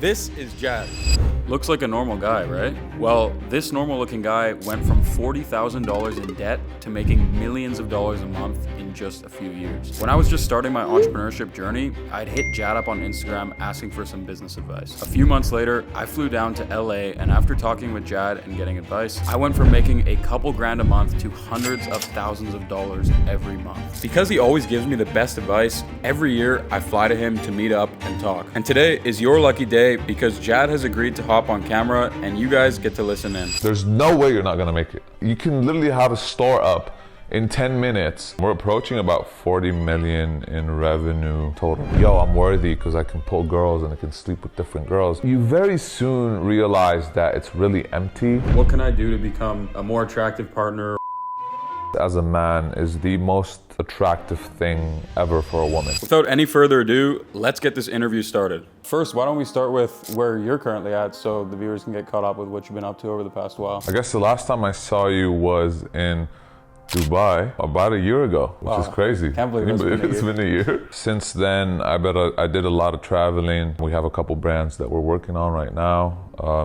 This is Jad. Looks like a normal guy, right? Well, this normal looking guy went from $40,000 in debt to making millions of dollars a month in just a few years. When I was just starting my entrepreneurship journey, I'd hit Jad up on Instagram asking for some business advice. A few months later, I flew down to LA, and after talking with Jad and getting advice, I went from making a couple grand a month to hundreds of thousands of dollars every month. Because he always gives me the best advice, every year I fly to him to meet up and talk. And today is your lucky day because Jad has agreed to hop on camera and you guys get to listen in. There's no way you're not gonna make it. You can literally have a store up in 10 minutes. We're approaching about 40 million in revenue total. Yo, I'm worthy because I can pull girls and I can sleep with different girls. You very soon realize that it's really empty. What can I do to become a more attractive partner? As a man is the most attractive thing ever for a woman. Without any further ado, let's get this interview started. First, why don't we start with where you're currently at so the viewers can get caught up with what you've been up to over the past while. I guess the last time I saw you was in Dubai about a year ago, which is crazy. Can't believe it's been a year. Since then, I did a lot of traveling. We have a couple brands that we're working on right now,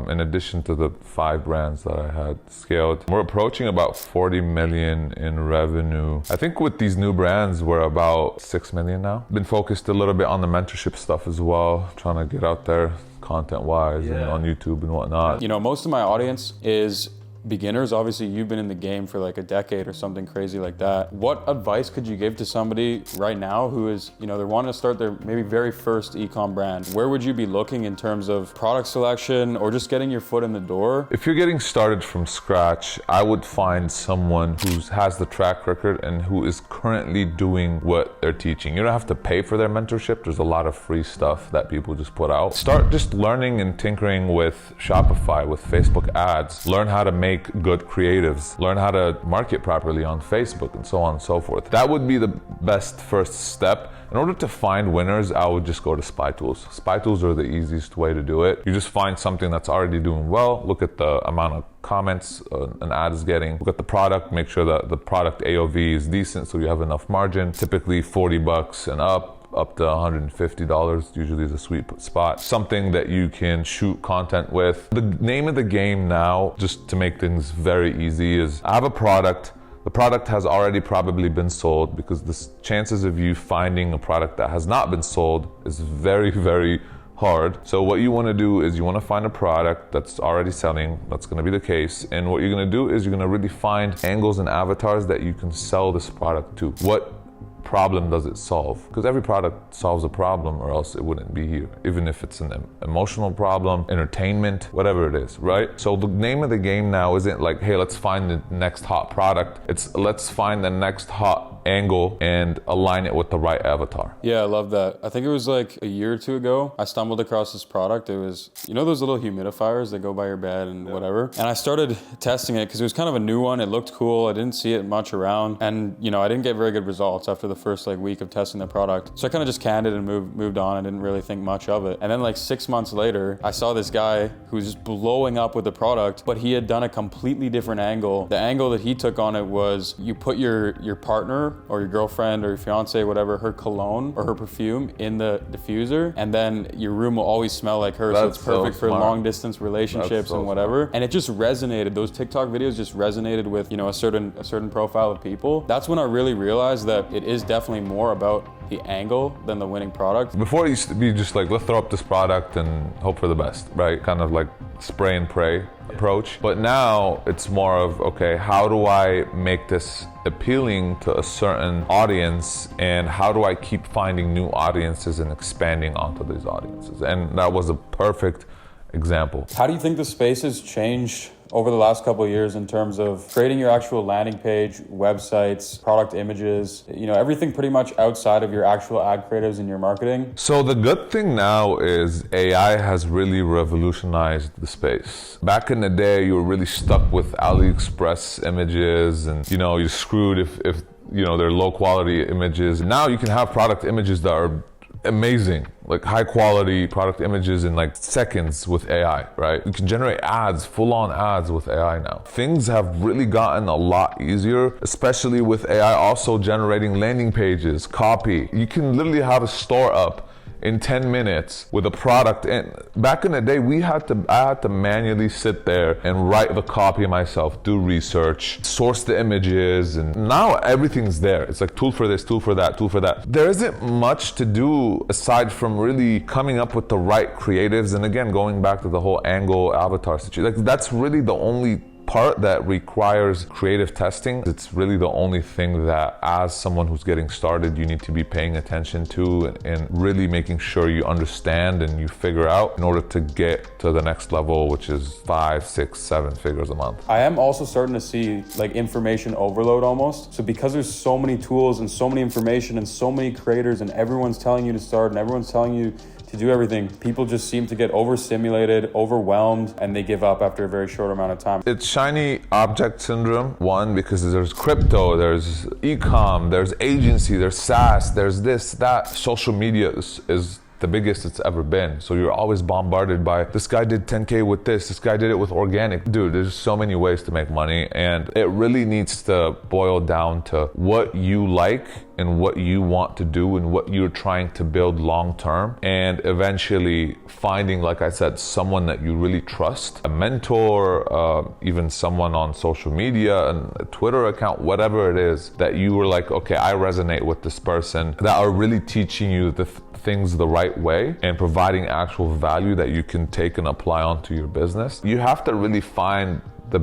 in addition to the 5 brands that I had scaled. We're approaching about 40 million in revenue. I think with these new brands, we're about 6 million now. Been focused a little bit on the mentorship stuff as well, trying to get out there content-wise and on YouTube and whatnot. You know, most of my audience is beginners. Obviously, you've been in the game for like a decade or something crazy like that. What advice could you give to somebody right now who is, you know, they're wanting to start their maybe very first ecom brand? Where would you be looking in terms of product selection or just getting your foot in the door? If you're getting started from scratch, I would find someone who has the track record and who is currently doing what they're teaching. You don't have to pay for their mentorship. There's a lot of free stuff that people just put out. Start just learning and tinkering with Shopify, with Facebook ads. Learn how to make good creatives, learn how to market properly on Facebook, and so on and so forth. That would be the best first step. In order to find winners, I would just go to Spy Tools. Spy Tools are the easiest way to do it. You just find something that's already doing well, look at the amount of comments an ad is getting, look at the product, make sure that the product AOV is decent so you have enough margin, typically $40 and up to $150 usually is a sweet spot. Something that you can shoot content with. The name of the game now, just to make things very easy, is I have a product. The product has already probably been sold because the chances of you finding a product that has not been sold is very, very hard. So what you want to do is you want to find a product that's already selling. That's going to be the case. And what you're going to do is you're going to really find angles and avatars that you can sell this product to. What problem does it solve? Because every product solves a problem or else it wouldn't be here. Even if it's an emotional problem, entertainment, whatever it is, right? So the name of the game now isn't like, hey, let's find the next hot product. It's let's find the next hot angle and align it with the right avatar. Yeah, I love that. I think it was like a year or two ago, I stumbled across this product. It was, you know, those little humidifiers that go by your bed and whatever. And I started testing it because it was kind of a new one. It looked cool. I didn't see it much around. And, you know, I didn't get very good results after the first like week of testing the product. So I kind of just canned it and moved on. I didn't really think much of it. And then like 6 months later, I saw this guy who was just blowing up with the product, but he had done a completely different angle. The angle that he took on it was you put your partner or your girlfriend or your fiance, whatever, her cologne or her perfume in the diffuser, and then your room will always smell like her. So it's perfect for long distance relationships and whatever. Smart. And it just resonated. Those TikTok videos just resonated with, you know, a certain profile of people. That's when I really realized that it is definitely more about the angle than the winning product. Before it used to be just like, let's throw up this product and hope for the best, right? Kind of like spray and pray approach. But now it's more of, okay, how do I make this appealing to a certain audience, and how do I keep finding new audiences and expanding onto these audiences? And that was a perfect example. How do you think the space has changed over the last couple of years in terms of creating your actual landing page, websites, product images, you know, everything pretty much outside of your actual ad creatives and your marketing? So the good thing now is AI has really revolutionized the space. Back in the day, you were really stuck with AliExpress images and, you know, you're screwed if you know, they're low quality images. Now you can have product images that are amazing, like high quality product images in like seconds with AI, right? You can generate ads, full on ads with AI now. Things have really gotten a lot easier, especially with AI also generating landing pages, copy. You can literally have a store up in 10 minutes with a product. And back in the day, I had to manually sit there and write the copy myself, do research, source the images, and now everything's there. It's like tool for this, tool for that, tool for that. There isn't much to do aside from really coming up with the right creatives. And again, going back to the whole angle avatar situation, like that's really the only part that requires creative testing. It's really the only thing that, as someone who's getting started, you need to be paying attention to and really making sure you understand and you figure out in order to get to the next level, which is 5, 6, 7 figures a month. I am also starting to see like information overload almost. So because there's so many tools and so many information and so many creators and everyone's telling you to start and everyone's telling you to do everything, people just seem to get overstimulated, overwhelmed, and they give up after a very short amount of time. It's shiny object syndrome, one, because there's crypto, there's Ecom, there's agency, there's SaaS, there's this, that. Social media is the biggest it's ever been. So you're always bombarded by, this guy did 10K with this guy did it with organic. Dude, there's so many ways to make money, and it really needs to boil down to what you like and what you want to do and what you're trying to build long term, and eventually finding, like I said, someone that you really trust, a mentor, even someone on social media, and a Twitter account, whatever it is, that you were like, okay, I resonate with this person, that are really teaching you the things the right way and providing actual value that you can take and apply onto your business. You have to really find the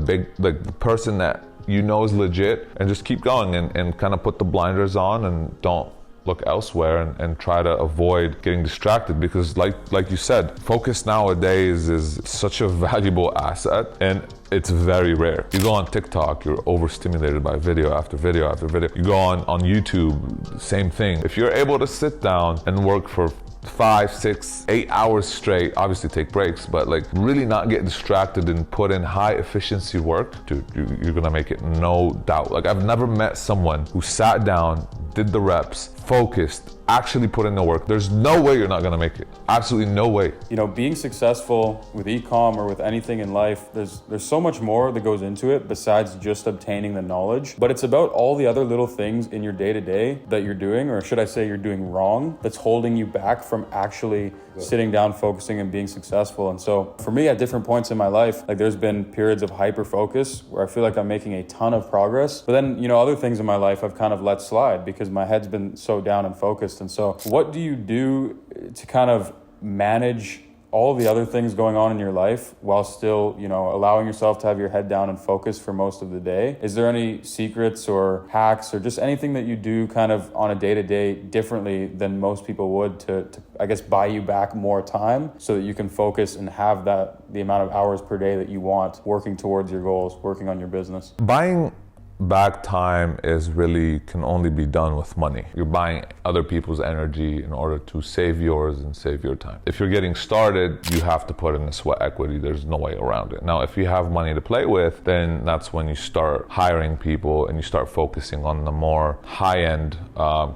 person that you know is legit, and just keep going and kind of put the blinders on and don't look elsewhere and try to avoid getting distracted, because like you said, focus nowadays is such a valuable asset and it's very rare. You go on TikTok, you're overstimulated by video after video after video. You go on YouTube, same thing. If you're able to sit down and work for 5, 6, 8 hours straight, obviously take breaks, but like really not get distracted and put in high efficiency work, dude, you're gonna make it, no doubt. Like I've never met someone who sat down, did the reps, focused, actually put in the work. There's no way you're not gonna make it. Absolutely no way. You know, being successful with e-com or with anything in life, there's so much more that goes into it besides just obtaining the knowledge. But it's about all the other little things in your day-to-day that you're doing, or should I say you're doing wrong, that's holding you back from actually sitting down, focusing, and being successful. And so for me, at different points in my life, like there's been periods of hyper focus where I feel like I'm making a ton of progress. But then, you know, other things in my life I've kind of let slide because my head's been so down and focused. And so what do you do to kind of manage all of the other things going on in your life while still, you know, allowing yourself to have your head down and focus for most of the day? Is there any secrets or hacks or just anything that you do kind of on a day-to-day differently than most people would to I guess, buy you back more time so that you can focus and have the amount of hours per day that you want working towards your goals, working on your business? Buying back time can only be done with money. You're buying other people's energy in order to save yours and save your time. If you're getting started, you have to put in the sweat equity. There's no way around it. Now, if you have money to play with, then that's when you start hiring people and you start focusing on the more high-end,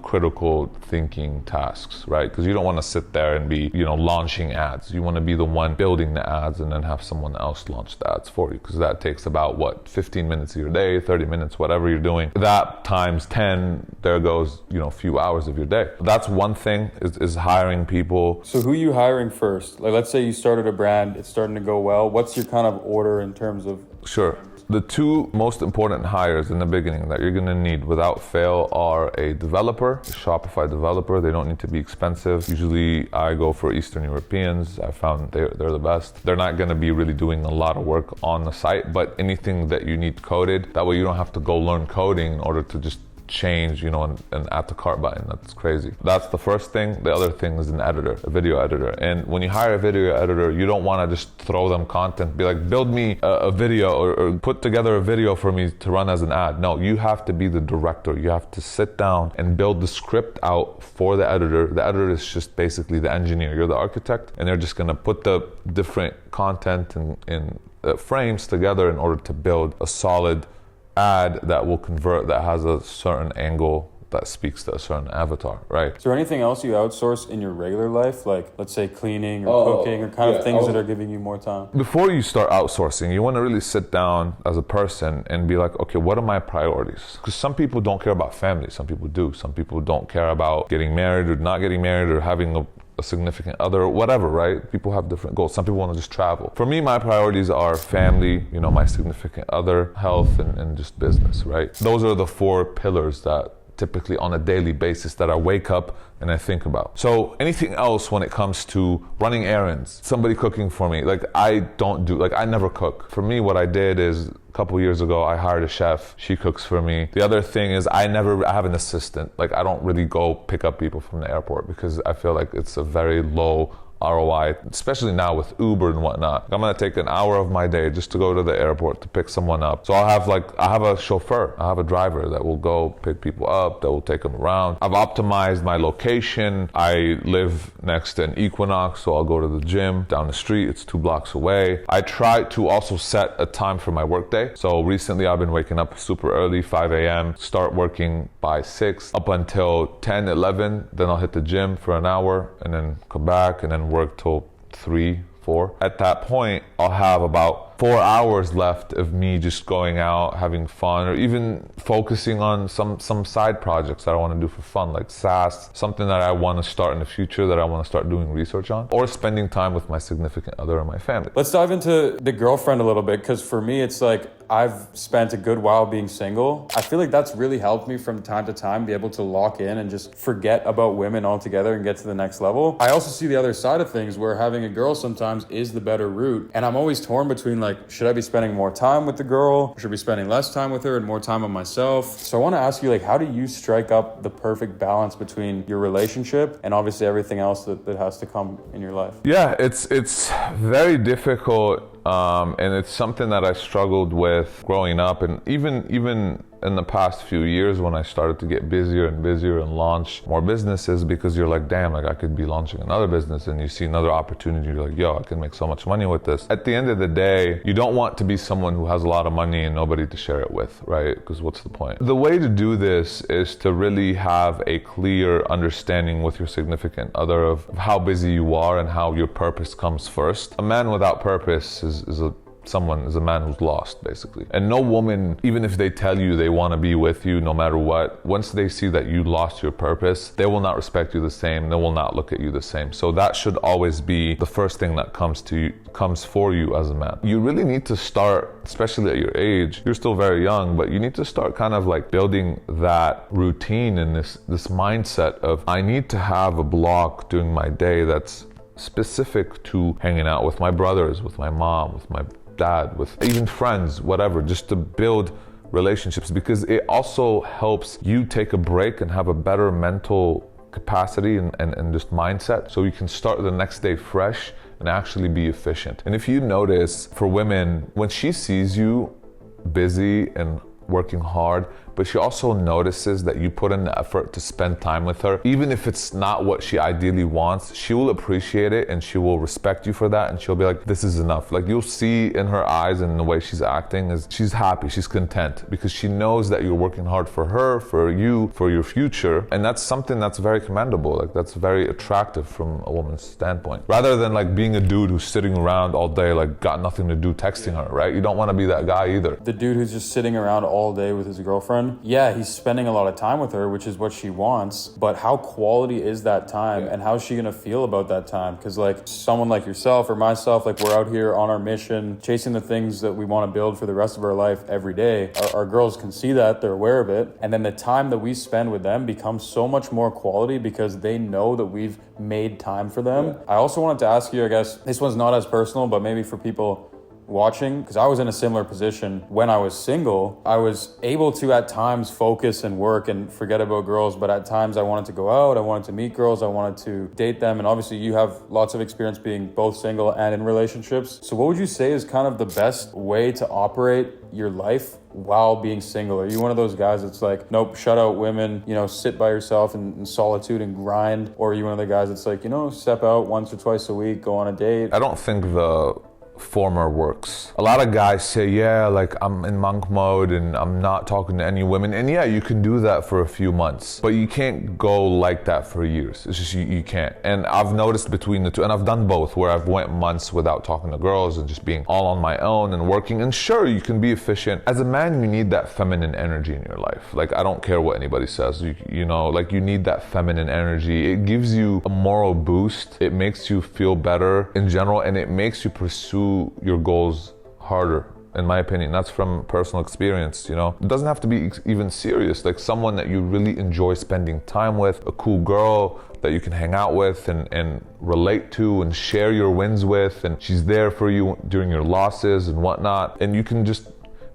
critical thinking tasks, right? Because you don't want to sit there and be, launching ads. You want to be the one building the ads and then have someone else launch the ads for you, because that takes about 15 minutes of your day, 30 minutes, whatever you're doing. That times 10, there goes, a few hours of your day. That's one thing, is hiring people. So who are you hiring first? Like, let's say you started a brand, it's starting to go well. What's your kind of order in terms of? Sure. The two most important hires in the beginning that you're gonna need without fail are a developer, a Shopify developer. They don't need to be expensive. Usually I go for Eastern Europeans. I found they're the best. They're not gonna be really doing a lot of work on the site, but anything that you need coded, that way you don't have to go learn coding in order to just change, and add to cart button. That's crazy. That's the first thing. The other thing is an editor, a video editor. And when you hire a video editor, you don't want to just throw them content, be like, build me a video or put together a video for me to run as an ad. No, you have to be the director. You have to sit down and build the script out for the editor. The editor is just basically the engineer. You're the architect, and they're just going to put the different content in frames together in order to build a solid ad that will convert, that has a certain angle that speaks to a certain avatar, right? Is there anything else you outsource in your regular life? Like, let's say cleaning or cooking, or kind of things that are giving you more time? Before you start outsourcing, you want to really sit down as a person and be like, okay, what are my priorities? Because some people don't care about family, some people do. Some people don't care about getting married or not getting married or having a a significant other, whatever, right? People have different goals. Some people want to just travel. For me, my priorities are family, my significant other, health, and just business, right? Those are the 4 pillars that typically on a daily basis that I wake up and I think about. So anything else when it comes to running errands, somebody cooking for me, I never cook. For me, what I did is a couple years ago, I hired a chef. She cooks for me. The other thing is I have an assistant. I don't really go pick up people from the airport because I feel like it's a very low ROI, especially now with Uber and whatnot. I'm gonna take an hour of my day just to go to the airport to pick someone up. So I have a chauffeur, I have a driver that will go pick people up, that will take them around. I've optimized my location. I live next to an Equinox, so I'll go to the gym down the street. It's 2 blocks away. I try to also set a time for my workday. So recently I've been waking up super early, 5 a.m., start working by 6 up until 10, 11. Then I'll hit the gym for an hour and then come back and then work till 3, 4. At that point, I'll have about 4 hours left of me just going out, having fun, or even focusing on some side projects that I want to do for fun, like SaaS, something that I want to start in the future that I want to start doing research on, or spending time with my significant other and my family. Let's dive into the girlfriend a little bit, because for me, it's I've spent a good while being single. I feel like that's really helped me from time to time be able to lock in and just forget about women altogether and get to the next level. I also see the other side of things where having a girl sometimes is the better route. And I'm always torn between should I be spending more time with the girl? Or should I be spending less time with her and more time on myself? So I want to ask you, how do you strike up the perfect balance between your relationship and obviously everything else that has to come in your life? Yeah, it's very difficult. And it's something that I struggled with growing up, and even in the past few years when I started to get busier and busier and launch more businesses, because you're damn, I could be launching another business, and you see another opportunity, you're yo, I can make so much money with this. At the end of the day, you don't want to be someone who has a lot of money and nobody to share it with, right? Because what's the point? The way to do this is to really have a clear understanding with your significant other of how busy you are and how your purpose comes first. A man without purpose is a man who's lost, basically. And no woman, even if they tell you they want to be with you no matter what, once they see that you lost your purpose, they will not respect you the same. They will not look at you the same. So that should always be the first thing that comes for you as a man. You really need to start, especially at your age, you're still very young, but you need to start kind of building that routine and this mindset of, I need to have a block during my day that's specific to hanging out with my brothers, with my mom, with my dad, with even friends, whatever, just to build relationships, because it also helps you take a break and have a better mental capacity and just mindset, so you can start the next day fresh and actually be efficient. And if you notice, for women, when she sees you busy and working hard, but she also notices that you put in the effort to spend time with her, even if it's not what she ideally wants, she will appreciate it and she will respect you for that, and she'll be like, this is enough. You'll see in her eyes and the way she's acting is she's happy, she's content, because she knows that you're working hard for her, for you, for your future. And that's something that's very commendable. That's very attractive from a woman's standpoint, rather than being a dude who's sitting around all day, got nothing to do, texting her, right? You don't want to be that guy either. The dude who's just sitting around all day with his girlfriend, yeah, he's spending a lot of time with her, which is what she wants, but how quality is that time, and how's she gonna feel about that time? Because someone like yourself or myself, we're out here on our mission, chasing the things that we want to build for the rest of our life every day. Our girls can see that, they're aware of it, and then the time that we spend with them becomes so much more quality because they know that we've made time for them. Yeah. I also wanted to ask you, I guess this one's not as personal, but maybe for people watching, because I was in a similar position when I was single. I was able to at times focus and work and forget about girls, but at times I wanted to go out, I wanted to meet girls, I wanted to date them, and obviously you have lots of experience being both single and in relationships. So what would you say is kind of the best way to operate your life while being single? Are you one of those guys that's nope, shut out women, sit by yourself in solitude and grind? Or are you one of the guys that's step out once or twice a week, go on a date? I don't think the former works. A lot of guys say, yeah, like I'm in monk mode and I'm not talking to any women. And yeah, you can do that for a few months, but you can't go like that for years. It's just, you can't. And I've noticed between the two, and I've done both, where I've went months without talking to girls and just being all on my own and working. And sure, you can be efficient. As a man, you need that feminine energy in your life. Like, I don't care what anybody says, you know, like you need that feminine energy. It gives you a moral boost. It makes you feel better in general, and it makes you pursue your goals harder, in my opinion. That's from personal experience, you know. It doesn't have to be even serious. Like someone that you really enjoy spending time with, a cool girl that you can hang out with and relate to and share your wins with, and she's there for you during your losses and whatnot, and you can just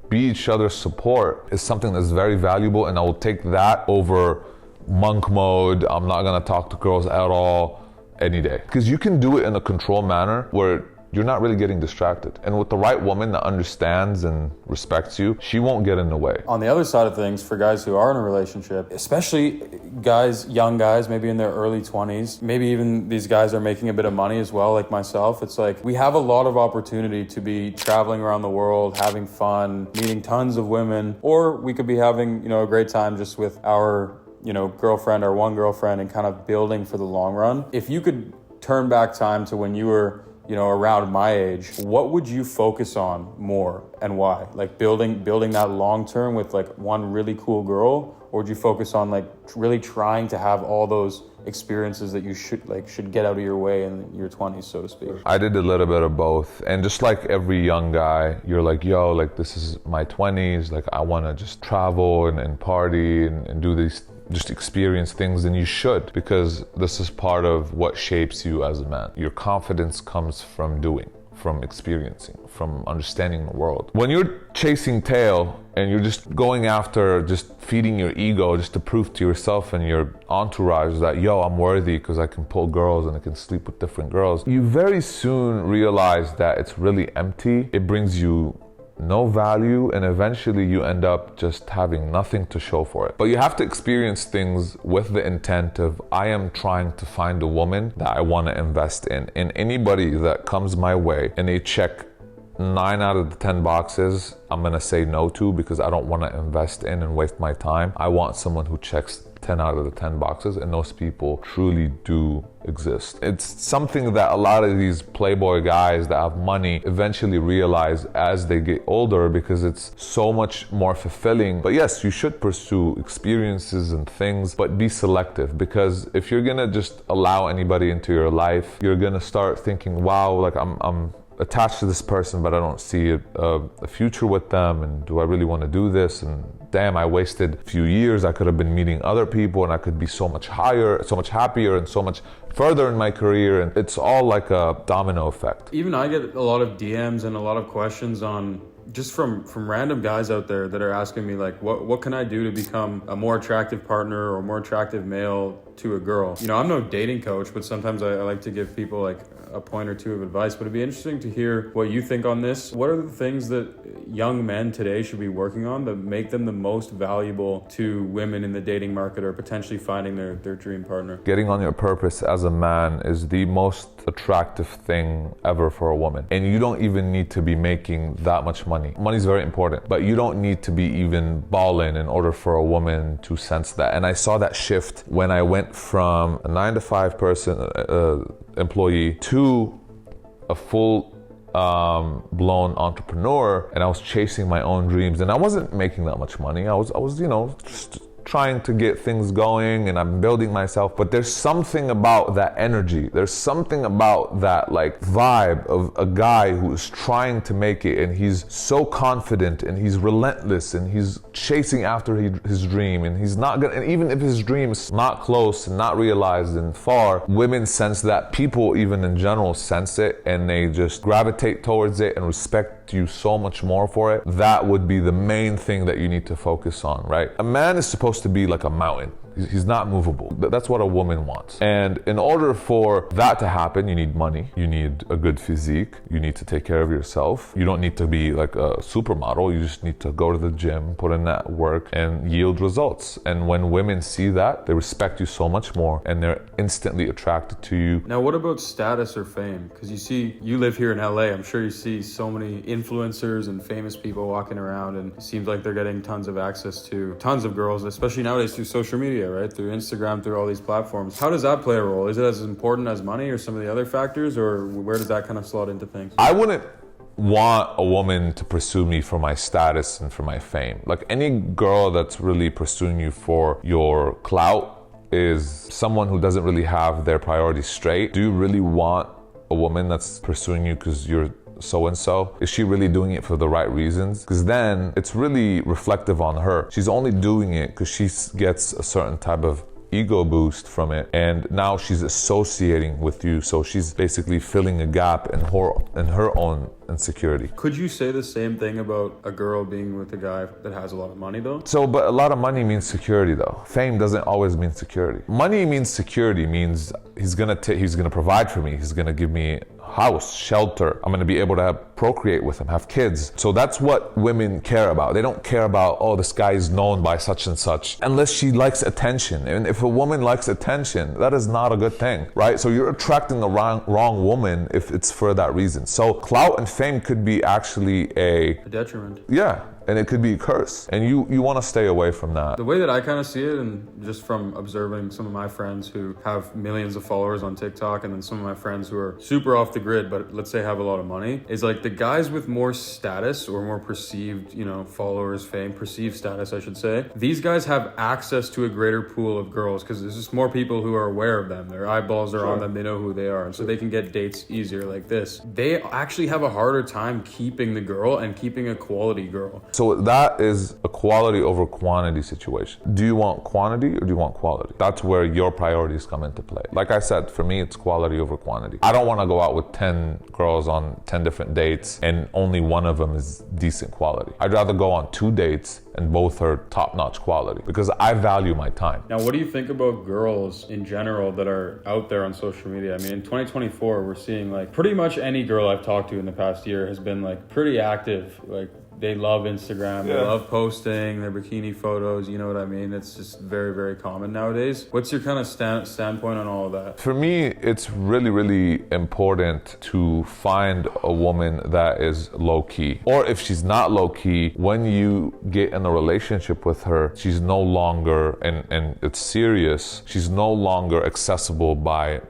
be each other's support, is something that's very valuable. And I will take that over monk mode, I'm not gonna talk to girls at all, any day. Because you can do it in a controlled manner where you're not really getting distracted. And with the right woman that understands and respects you, she won't get in the way. On the other side of things, for guys who are in a relationship, especially guys, young guys, maybe in their early 20s, maybe even these guys are making a bit of money as well, like myself. It's like, we have a lot of opportunity to be traveling around the world, having fun, meeting tons of women, or we could be having, you know, a great time just with our, you know, girlfriend or one girlfriend and kind of building for the long run. If you could turn back time to when you were, you know, around my age, what would you focus on more and why? Like building that long term with like one really cool girl, or would you focus on like really trying to have all those experiences that you should get out of your way in your 20s, so to speak? I did a little bit of both. And just like every young guy, you're like, yo, like this is my 20s, like I want to just travel and party and do these, just experience things. And you should, because this is part of what shapes you as a man. Your confidence comes from doing, from experiencing, from understanding the world. When you're chasing tail and you're just going after just feeding your ego just to prove to yourself and your entourage that, yo, I'm worthy because I can pull girls and I can sleep with different girls, you very soon realize that it's really empty. It brings you no value, and eventually you end up just having nothing to show for it. But you have to experience things with the intent of, I am trying to find a woman that I want to invest in. And anybody that comes my way and they check 9 out of the 10 boxes, I'm gonna say no to, because I don't want to invest in and waste my time. I want someone who checks 10 out of the 10 boxes, and those people truly do exist. It's something that a lot of these playboy guys that have money eventually realize as they get older, because it's so much more fulfilling. But yes, you should pursue experiences and things, but be selective, because if you're gonna just allow anybody into your life, you're gonna start thinking, wow, like I'm attached to this person, but I don't see a future with them, and do I really want to do this? And damn, I wasted a few years. I could have been meeting other people and I could be so much higher, so much happier, and so much further in my career. And it's all like a domino effect. Even I get a lot of DMs and a lot of questions on just from random guys out there that are asking me like, what can I do to become a more attractive partner or more attractive male to a girl? You know, I'm no dating coach, but sometimes I like to give people like a point or two of advice. But it'd be interesting to hear what you think on this. What are the things that young men today should be working on that make them the most valuable to women in the dating market, or potentially finding their dream partner? Getting on your purpose as a man is the most attractive thing ever for a woman. And you don't even need to be making that much money. Money is very important, but you don't need to be even balling in order for a woman to sense that. And I saw that shift when I went from a 9-to-5 person employee to a full blown entrepreneur, and I was chasing my own dreams, and I wasn't making that much money. I was you know, just trying to get things going, and I'm building myself. But there's something about that energy. There's something about that like vibe of a guy who is trying to make it, and he's so confident, and he's relentless, and he's chasing after his dream, and he's not gonna, and even if his dream is not close and not realized and far, women sense that. People even in general sense it, and they just gravitate towards it and respect you so much more for it. That would be the main thing that you need to focus on, right? A man is supposed to be like a mountain. He's not movable. That's what a woman wants. And in order for that to happen, you need money, you need a good physique, you need to take care of yourself. You don't need to be like a supermodel, you just need to go to the gym, put in that work, and yield results. And when women see that, they respect you so much more, and they're instantly attracted to you. Now, what about status or fame? Because you live here in LA, I'm sure you see so many influencers and famous people walking around, and it seems like they're getting tons of access to tons of girls, especially nowadays through social media, right? Through Instagram, through all these platforms. How does that play a role? Is it as important as money or some of the other factors, or where does that kind of slot into things? I wouldn't want a woman to pursue me for my status and for my fame. Like, any girl that's really pursuing you for your clout is someone who doesn't really have their priorities straight. Do you really want a woman that's pursuing you because you're so-and-so? Is she really doing it for the right reasons? Because then it's really reflective on her. She's only doing it because she gets a certain type of ego boost from it, and now she's associating with you, so she's basically filling a gap in her own insecurity. Could you say the same thing about a girl being with a guy that has a lot of money though? So, but a lot of money means security though. Fame doesn't always mean security. Money means security, means he's gonna provide for me, he's gonna give me house, shelter. I'm gonna be able to procreate with him, have kids. So that's what women care about. They don't care about, oh, this guy is known by such and such, unless she likes attention. And if a woman likes attention, that is not a good thing, right? So you're attracting the wrong woman if it's for that reason. So clout and fame could be actually a detriment. Yeah. And it could be a curse, and you want to stay away from that. The way that I kind of see it, and just from observing some of my friends who have millions of followers on TikTok, and then some of my friends who are super off the grid, but let's say have a lot of money, is like the guys with more status or more perceived, followers, fame, perceived status, I should say. These guys have access to a greater pool of girls because there's just more people who are aware of them. Their eyeballs are on them, they know who they are, and so they can get dates easier like this. They actually have a harder time keeping the girl and keeping a quality girl. So that is a quality over quantity situation. Do you want quantity or do you want quality? That's where your priorities come into play. Like I said, for me, it's quality over quantity. I don't want to go out with 10 girls on 10 different dates and only one of them is decent quality. I'd rather go on 2 dates and both are top-notch quality because I value my time. Now, what do you think about girls in general that are out there on social media? I mean, in 2024, we're seeing like pretty much any girl I've talked to in the past year has been like pretty active. Like, they love Instagram, they love posting their bikini photos, you know what I mean? It's just very, very common nowadays. What's your kind of standpoint on all of that? For me, it's really, really important to find a woman that is low-key. Or if she's not low-key, when you get in a relationship with her, she's no longer, and it's serious, she's no longer accessible by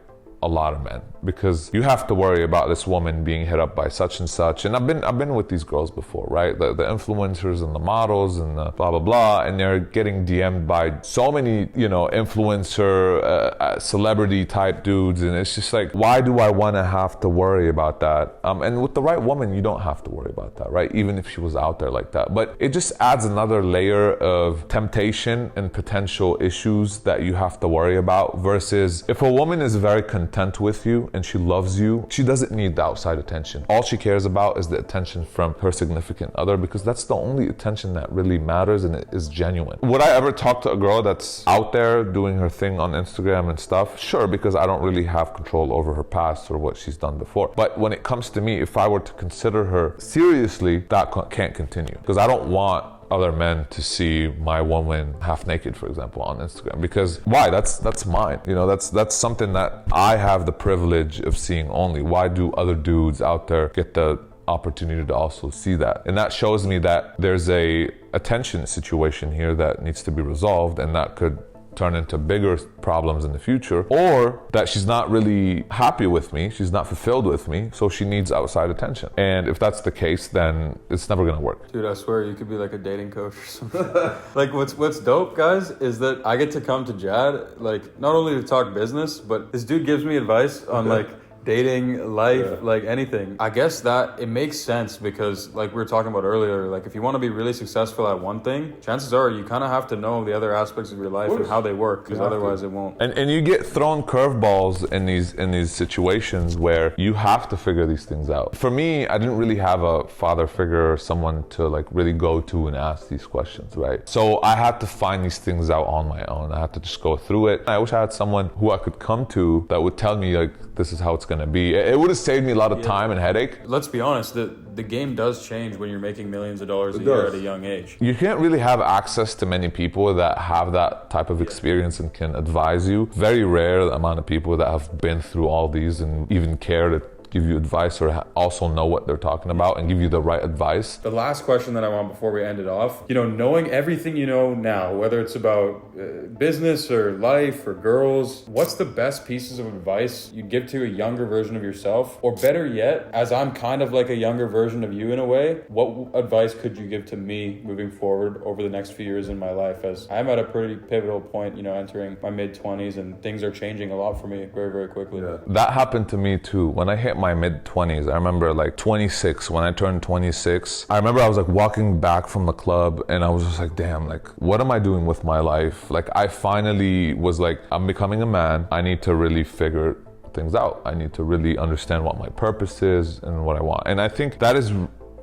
a lot of men, because you have to worry about this woman being hit up by such and such. And I've been with these girls before, right? The influencers and the models and the blah blah blah, and they're getting DM'd by so many, influencer, celebrity type dudes, and it's just like, why do I want to have to worry about that? And with the right woman, you don't have to worry about that, right? Even if she was out there like that, but it just adds another layer of temptation and potential issues that you have to worry about. Versus if a woman is very content with you and she loves you, she doesn't need the outside attention. All she cares about is the attention from her significant other, because that's the only attention that really matters and it is genuine. Would I ever talk to a girl that's out there doing her thing on Instagram and stuff? Sure, because I don't really have control over her past or what she's done before. But when it comes to me, if I were to consider her seriously, that can't continue, because I don't want other men to see my woman half naked, for example, on Instagram. Because why? That's mine. That's something that I have the privilege of seeing only. Why do other dudes out there get the opportunity to also see that? And that shows me that there's a attention situation here that needs to be resolved, and that could turn into bigger problems in the future, or that she's not really happy with me, she's not fulfilled with me, so she needs outside attention. And if that's the case, then it's never gonna work. Dude, I swear you could be like a dating coach or something. Like what's dope, guys, is that I get to come to Jad, like not only to talk business, but this dude gives me advice on like dating, life, like anything. I guess that it makes sense because like we were talking about earlier, like if you want to be really successful at one thing, chances are you kind of have to know the other aspects of your life and how they work, because otherwise it won't. And you get thrown curveballs in these situations where you have to figure these things out. For me, I didn't really have a father figure or someone to like really go to and ask these questions, right? So I had to find these things out on my own. I had to just go through it. I wish I had someone who I could come to that would tell me like, this is how it's gonna be. It would have saved me a lot of time and headache. Let's be honest, the game does change when you're making millions of dollars a year at a young age. You can't really have access to many people that have that type of experience and can advise you. Very rare the amount of people that have been through all these and even care to give you advice or also know what they're talking about and give you the right advice. The last question that I want before we end it off, knowing everything you know now, whether it's about business or life or girls, what's the best pieces of advice you'd give to a younger version of yourself? Or better yet, as I'm kind of like a younger version of you in a way, what advice could you give to me moving forward over the next few years in my life, as I'm at a pretty pivotal point, entering my mid-20s, and things are changing a lot for me very, very quickly. Yeah. That happened to me too. When I hit my mid-20s, I remember like 26, when I turned 26, I remember I was like walking back from the club and I was just like, damn, like what am I doing with my life? Like I finally was like, I'm becoming a man. I need to really figure things out. I need to really understand what my purpose is and what I want. And I think that is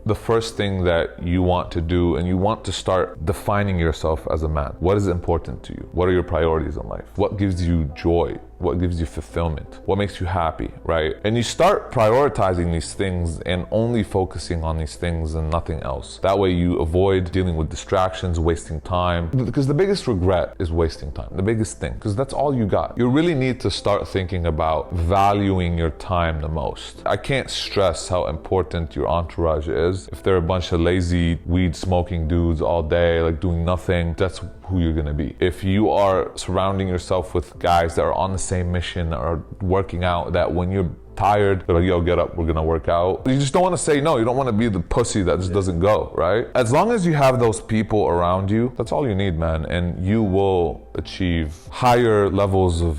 the first thing that you want to do, and you want to start defining yourself as a man. What is important to you? What are your priorities in life? What gives you joy? What gives you fulfillment? What makes you happy, right? And you start prioritizing these things and only focusing on these things and nothing else. That way you avoid dealing with distractions, wasting time. Because the biggest regret is wasting time, the biggest thing, because that's all you got. You really need to start thinking about valuing your time the most. I can't stress how important your entourage is. If they're a bunch of lazy, weed smoking dudes all day, like doing nothing, that's who you're gonna be. If you are surrounding yourself with guys that are on the same mission, that are working out, that when you're tired, they're like, yo, get up, we're gonna work out. You just don't wanna say no. You don't wanna be the pussy that just doesn't go, right? As long as you have those people around you, that's all you need, man. And you will achieve higher levels of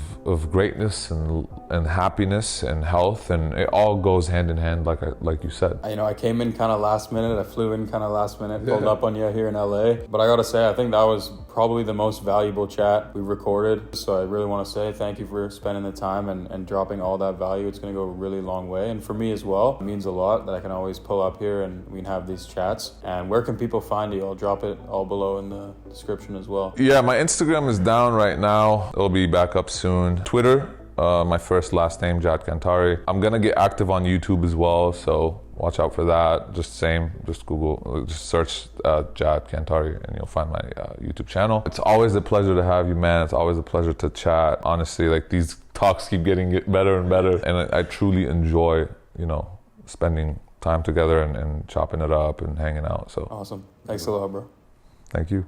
greatness and happiness and health, and it all goes hand in hand, like you said. I came in kind of last minute. I flew in kind of last minute, pulled up on you here in LA. But I gotta say, I think that was probably the most valuable chat we recorded. So I really want to say thank you for spending the time and dropping all that value. It's gonna go a really long way. And for me as well, it means a lot that I can always pull up here and we can have these chats. And where can people find you? I'll drop it all below in the description as well. Yeah, my Instagram is down right now. It'll be back up soon. Twitter, my first last name, Jad Kantari. I'm gonna get active on YouTube as well, so watch out for that. Just Google, just search Jad Kantari and you'll find my YouTube channel. It's always a pleasure to have you, man. It's always a pleasure to chat. Honestly, like these talks keep getting better and better, and I truly enjoy, spending time together and chopping it up and hanging out. So awesome. Thanks a lot, bro. Thank you.